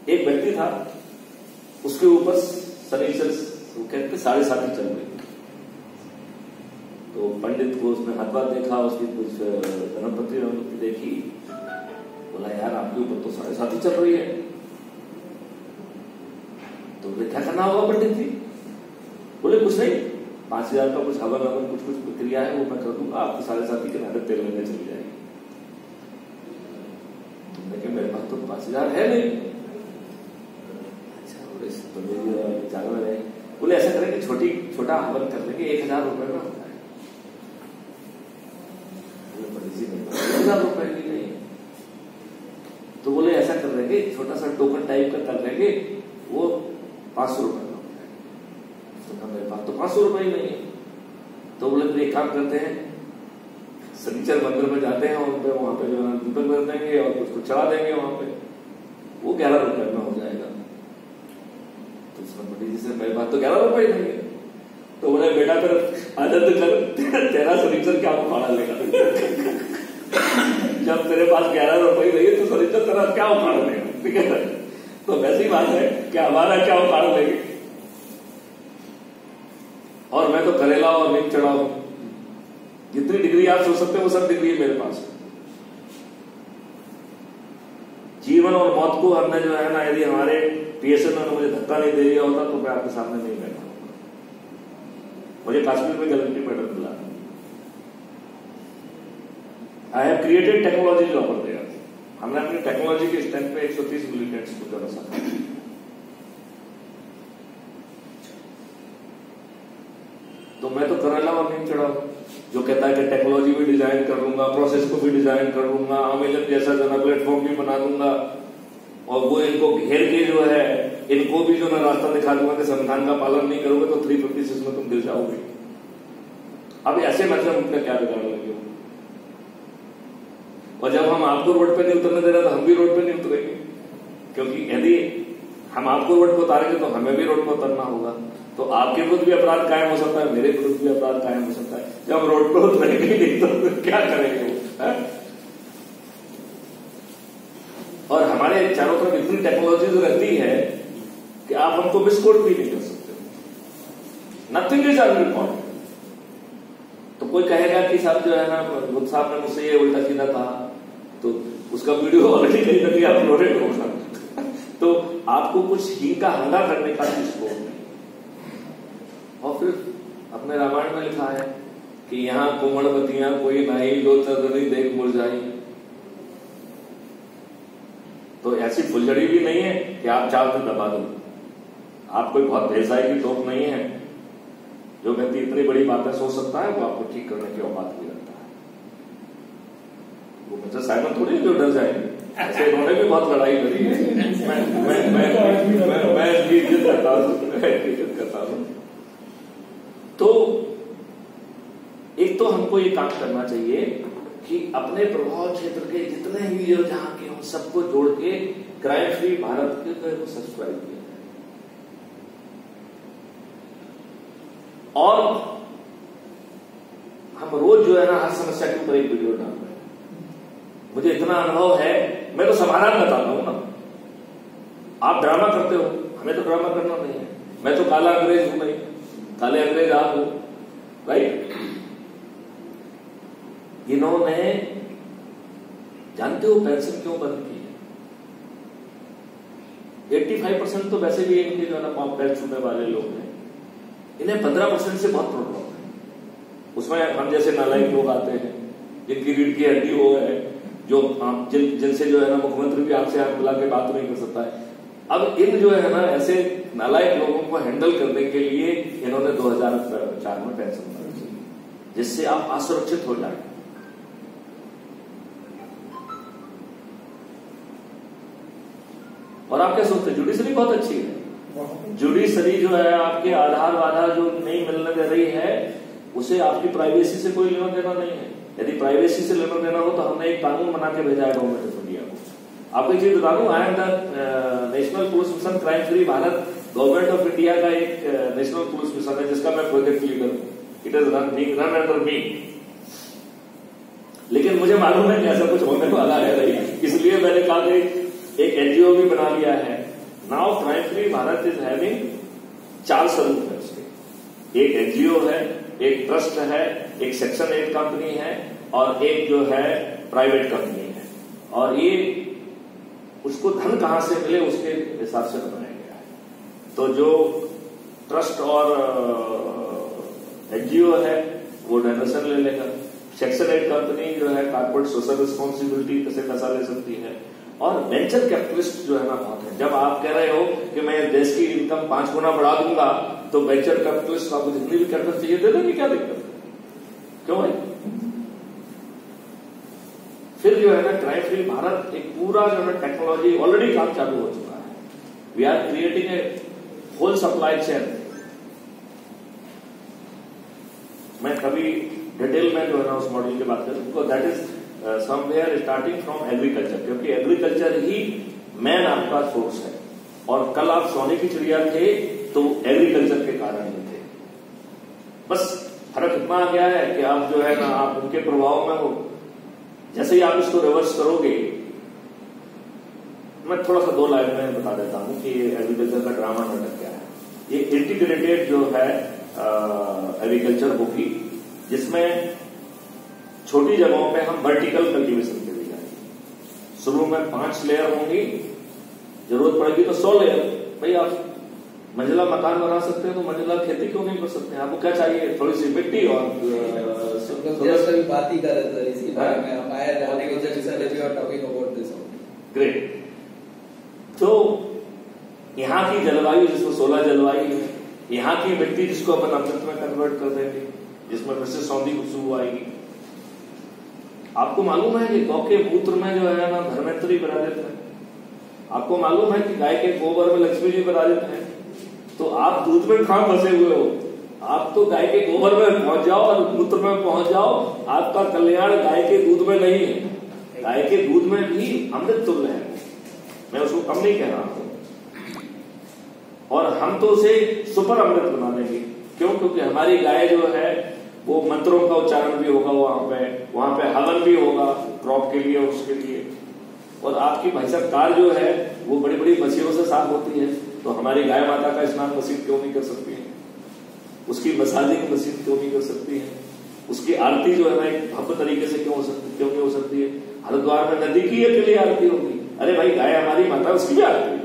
एक व्यक्ति था, उसके ऊपर शनिचर कहते 7.5 चल रही। तो पंडित को उसने हाथ बात देखा, उसकी कुछ धर्मपत्नी देखी, बोला यार आपके ऊपर तो 7.5 चल रही है। तो बोले क्या करना होगा पंडित जी? बोले कुछ नहीं, 5,000 का कुछ हवन हवन कुछ कुछ प्रक्रिया है वो मैं कर दूंगा, आपको 7.5 की लागत तेल लेने चली जाएगी। तुमने कहा मेरे पास तो 5,000 है नहीं। अच्छा बोले तो मेरी जागरण है। बोले ऐसा करेंगे छोटा हवन कर लेंगे, 1,000 रुपए में होता है। पंडित जी नहीं 1,000 रुपए की नहीं। तो बोले ऐसा कर लेंगे, छोटा सा टोकन टाइप का कर लेंगे, वो 500 रुपए का होता है। तो कहा मेरे पास तो 500 रुपए ही नहीं है। तो बोले फिर एक काम करते हैं, शनिचर मंदिर में जाते हैं और वहां पे जो है दीपक कर देंगे और कुछ चढ़ा देंगे वहां पे, वो 11 रुपए में हो जाएगा। तो उसने पंडित जी से मेरे पास तो 11 रुपए ही नहीं है। तो बोले बेटा फिर आदत कर, तेरा शनिचर क्या उखाड़ा लेगा? जब तेरे पास 11 रुपए नहीं है तो शनिचर तेरा क्या उखाड़ लेगा? ठीक है, तो वैसी बात है कि हमारा क्या उखाड़ लेंगे। और मैं तो करेला और नीम चढ़ाऊ, जितनी डिग्री आप सोच सकते हो वो सब डिग्री है मेरे पास। जीवन और मौत को हमने जो है ना, यदि हमारे पीएसएन ने मुझे धक्का नहीं दे दिया होता तो मैं आपके सामने नहीं बैठा होता। मुझे कश्मीर में गैलेंट्री मेडल मिला। आई हैव क्रिएटेड टेक्नोलॉजी जो ऑफर देगा। हमने अपनी टेक्नोलॉजी के स्टैंड पे 130 मिलिटेंट्स को कर सकते हैं। तो मैं तो करेला और नीम चढ़ाऊ, जो कहता है कि टेक्नोलॉजी भी डिजाइन कर लूंगा, प्रोसेस को भी डिजाइन कर लूंगा, अमेजन जैसा जो ना प्लेटफॉर्म भी बना दूंगा, और वो इनको घेर के जो है इनको भी जो ना रास्ता दिखा दूंगा कि संविधान का पालन नहीं करोगे तो 356 में तुम गिर जाओगे। अब ऐसे मतलब उनका क्या बिगाड़ लगे? और जब हम आपको रोड पे नहीं उतरने दे रहे तो हम भी रोड पे नहीं उतरेंगे, क्योंकि यदि हम आपको रोड पे उतारेंगे तो हमें भी रोड पे उतरना होगा। तो आपके विरुद्ध भी अपराध कायम हो सकता है, मेरे विरुद्ध भी अपराध कायम हो सकता है। जब हम रोड पे उतरेंगे नहीं तो क्या करेंगे वो है? और हमारे चारों तरफ इतनी टेक्नोलॉजी तो रहती है कि आप हमको मिसकोट भी नहीं कर सकते। Nothing is unrecorded. तो कोई कहेगा कि साहब जो है ना बुद्ध साहब ने मुझसे ये उल्टा सीधा कहा, तो उसका वीडियो ऑलरेडी कहीं ना कहीं अपलोडेड होगा। तो आपको कुछ ही का हंगा करने का स्कोप नहीं। और फिर अपने रामायण में लिखा है कि यहाँ कोमलवतियां कोई नहीं, जो चंद्रनी देख मुरझाई। तो ऐसी फुलझड़ी भी नहीं है कि आप चाहो तो दबा दो। आप कोई बहुत भेसाई की टोप नहीं है। जो व्यक्ति इतनी बड़ी बातें सोच सकता है वो आपको ठीक करने की औकात भी रखता है। वो मुझसे साइमन थोड़ी जो डर जाएंगे, ऐसे इन्होंने भी बहुत लड़ाई करी है। मैं इज्जत करता हूं। तो एक तो हमको ये काम करना चाहिए कि अपने प्रभाव क्षेत्र के जितने भी जो जहां के हों सबको जोड़ के क्राइम फ्री भारत के को सब्सक्राइब किया और हम रोज जो है ना हर समस्या के ऊपर एक वीडियो डाल रहे हैं। मुझे इतना अनुभव है, मैं तो समाधान बताता हूं ना। आप ड्रामा करते हो, हमें तो ड्रामा करना नहीं है। मैं तो काला अंग्रेज हूं, नहीं काले अंग्रेज आप हो, राइट? इन्होंने जानते हो पेंशन क्यों बंद की है? 85% तो वैसे भी इनके जो है ना पैर छूने वाले लोग हैं। इन्हें 15% से बहुत प्रॉब्लम है। उसमें हम जैसे नालायक लोग आते हैं जिनकी रीढ़ की हड्डी हो है, जो जिनसे जो है ना मुख्यमंत्री भी आपसे आप बुला के बात नहीं कर सकता है। अब इन जो है ना ऐसे नालायक लोगों को हैंडल करने के लिए इन्होंने 2004 में पेंशन बंद की, जिससे आप असुरक्षित हो जाए। और आप क्या सोचते हैं? जुडिशरी बहुत अच्छी है। जुडिशरी जो है आपके आधार वाधार जो नहीं मिलने दे रही है, उसे आपकी प्राइवेसी से कोई लेना देना नहीं है। यदि प्राइवेसी से लेना देना हो तो हमने एक कानून बना के भेजा है गवर्नमेंट ऑफ इंडिया को। आपको एक चीज बता दूं, I am the national police mission crime free Bharat. Government of India का एक नेशनल पुलिस मिशन है जिसका मैं प्रोजेक्ट लीडर हूं। इट इज रन अंडर मी। लेकिन मुझे मालूम है कि ऐसा कुछ होने वाला है नहीं, इसलिए मैंने कहा कि एक एनजीओ भी बना लिया है now crime free Bharat is having 4 स्वरूप है उसके, एक एनजीओ है, एक ट्रस्ट है, एक सेक्शन 8 कंपनी है और एक जो है प्राइवेट कंपनी है। और ये उसको धन कहां से मिले उसके हिसाब से बनाया गया है। तो जो ट्रस्ट और एनजीओ है वो डोनेशन ले लेगा, सेक्शन 8 कंपनी जो है कॉर्पोरेट सोशल रिस्पॉन्सिबिलिटी कैसे पैसा ले सकती है, और वेंचर कैपिटलिस्ट जो है ना बहुत है। जब आप कह रहे हो कि मैं देश की इनकम 5 गुना बढ़ा दूंगा तो वेंचर कैपिटलिस्ट आपको जितनी भी कैपिटल चाहिए दे देंगे, क्या दिक्कत है, क्यों भाई? फिर जो है ना क्राइम फ्री भारत एक पूरा जो है टेक्नोलॉजी ऑलरेडी काम चालू हो चुका है। We are creating a whole supply chain. मैं कभी डिटेल में जो है ना उस मॉडल की बात करूं, that is somewhere starting from agriculture, क्योंकि एग्रीकल्चर ही मैन आपका सोर्स है। और कल आप सोने की चिड़िया थे तो एग्रीकल्चर के कारण ही थे। बस फर्क इतना आ गया है कि आप जो है ना आप उनके प्रभाव में हो। जैसे ही आप इसको रिवर्स करोगे, मैं थोड़ा सा 2 लाइन में बता देता हूं कि एग्रीकल्चर का ड्रामा नाटक क्या है। ये इंटीग्रेटेड जो है एग्रीकल्चर होगी, जिसमें छोटी जगहों पे हम वर्टिकल कल्टीवेशन के लिए जाएंगे। शुरू में 5 लेयर होंगी, जरूरत पड़ेगी तो 100 लेयर। भाई आप मंजिला मकान बना सकते हैं तो मंजिला खेती क्यों नहीं कर सकते हैं? आपको क्या चाहिए? थोड़ी सी मिट्टी और बात ही कर रहे थे इसके बारे में। हम आए जाने के टॉकिंग अबाउट दिस। ग्रेट। तो यहाँ की जलवायु जिसको 16 जलवायु है, यहाँ की मिट्टी जिसको अपन अमृत में कन्वर्ट कर देंगे, जिसमें फिर से सौंधी खुशबू आएगी। आपको मालूम है कि गौ के मूत्र में जो है ना धर्मेंद्री विराजित है। आपको मालूम है कि गाय के गोबर में लक्ष्मी जी विराजित है। तो आप दूध में कहां फंसे हुए हो? आप तो गाय के गोबर में पहुंच जाओ और मूत्र में पहुंच जाओ। आपका कल्याण गाय के दूध में नहीं है, गाय के दूध में भी अमृत तुल्य है। मैं उसको कम नहीं कह रहा हूं। और हम तो उसे सुपर अमृत बना देंगे। क्यों? क्योंकि हमारी गाय जो है वो मंत्रों का उच्चारण भी होगा, वहां पे हवन भी होगा क्रॉप के लिए, उसके लिए। और आपकी भाई साहब कार जो है वो बड़ी बड़ी मशीनों से साफ होती है, तो हमारी गाय माता का स्नान मशीन क्यों नहीं कर सकती है? उसकी मसाजिंग मशीन क्यों नहीं कर सकती है? उसकी आरती जो है ना एक भव्य तरीके से क्यों नहीं हो सकती है? हरिद्वार में नदी की अकेली आरती होगी। अरे भाई गाय हमारी माता, उसकी भी आरती है।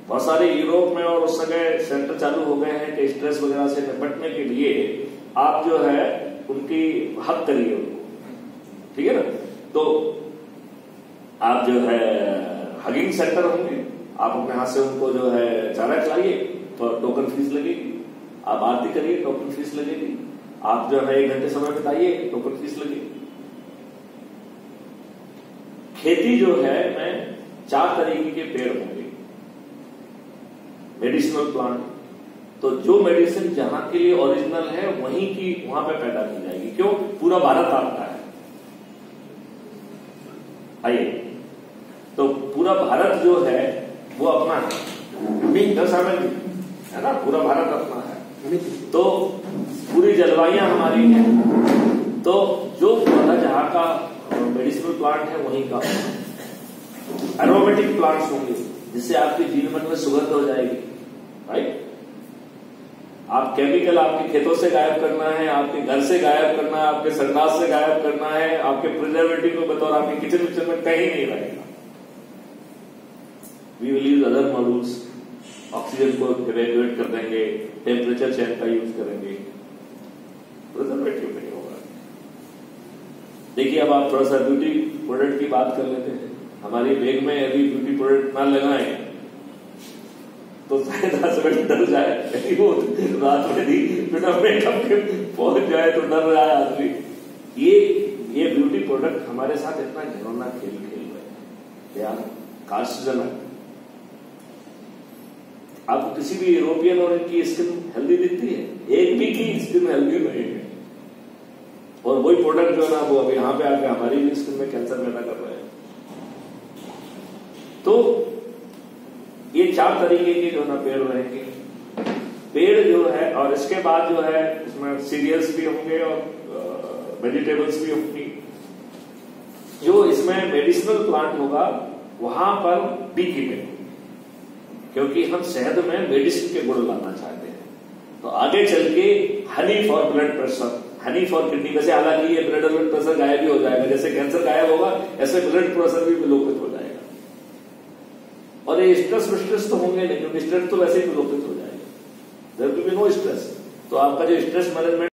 बहुत सारे यूरोप में और उस समय सेंटर चालू हो गए हैं कि स्ट्रेस वगैरह से निपटने के लिए आप जो है उनकी हक करिए उनको, ठीक है ना? तो आप जो है हगिंग सेंटर होंगे, आप अपने हाथ से उनको जो है चारा खिलाइए तो टोकन फीस लगेगी। आप आरती करिए, टोकन फीस लगेगी। आप जो है 1 घंटे समय बिताइए, टोकन फीस लगेगी। खेती जो है में 4 तरीके के पेड़ होंगे मेडिसिनल प्लांट। तो जो मेडिसिन जहां के लिए ओरिजिनल है वहीं की वहां पे पैदा की जाएगी। क्यों? पूरा भारत आपका है। आइए, तो पूरा भारत जो है वो अपना है, है ना? पूरा भारत अपना है। तो पूरी जलवायुयां हमारी हैं। तो जो पौधा जहां का मेडिसिनल प्लांट है वहीं का। एरोमेटिक प्लांट्स होंगे जिससे आपके जीवन में सुगंध हो जाएगी, राइट? आप केमिकल आपके खेतों से गायब करना है, आपके घर से गायब करना है, आपके संडास से गायब करना है, आपके प्रिजर्वेटिव को बतौर आपके किचन में कहीं नहीं रहेगा। We will use other modules, oxygen को इवेक्यूएट कर देंगे, टेम्परेचर चेंज का यूज करेंगे, प्रिजर्वेटिव नहीं होगा। देखिए, अब आप थोड़ा सा ब्यूटी प्रोडक्ट की बात कर लेते हैं। हमारी बैग में यदि ब्यूटी प्रोडक्ट ना लगाएं तो शायद हस्बैंड डर जाए, कहीं वो रात में भी बिना मेकअप के पहुंच जाए तो डर रहा है आदमी। ये ब्यूटी प्रोडक्ट हमारे साथ इतना घिनौना खेल रहे हैं यार, कास्टजनक। आपको किसी भी यूरोपियन और इनकी स्किन हेल्दी दिखती है? एक भी की स्किन हेल्दी नहीं है। और वही प्रोडक्ट जो है ना वो अब यहाँ पे आके हमारी भी स्किन में कैंसर पैदा कर रहे हैं। तो ये 4 तरीके के जो ना पेड़ रहेंगे। पेड़ जो है, और इसके बाद जो है उसमें सीरियल्स भी होंगे और वेजिटेबल्स भी होंगी। जो इसमें मेडिसिनल प्लांट होगा वहां पर बी कीपिंग, क्योंकि हम शहद में मेडिसिन के गुण लाना चाहते हैं। तो आगे चल के Honey for blood pressure, Honey for kidney, वैसे हालांकि ये ब्लड प्रेशर गायब भी हो जाएगा, जैसे कैंसर गायब होगा ऐसे ब्लड प्रेशर भी विलोपित हो जाएगा। और ये स्ट्रेस तो होंगे नहीं, क्योंकि स्ट्रेस तो वैसे ही विलोपित हो जाएगा, there will be no stress. तो आपका जो स्ट्रेस मैनेजमेंट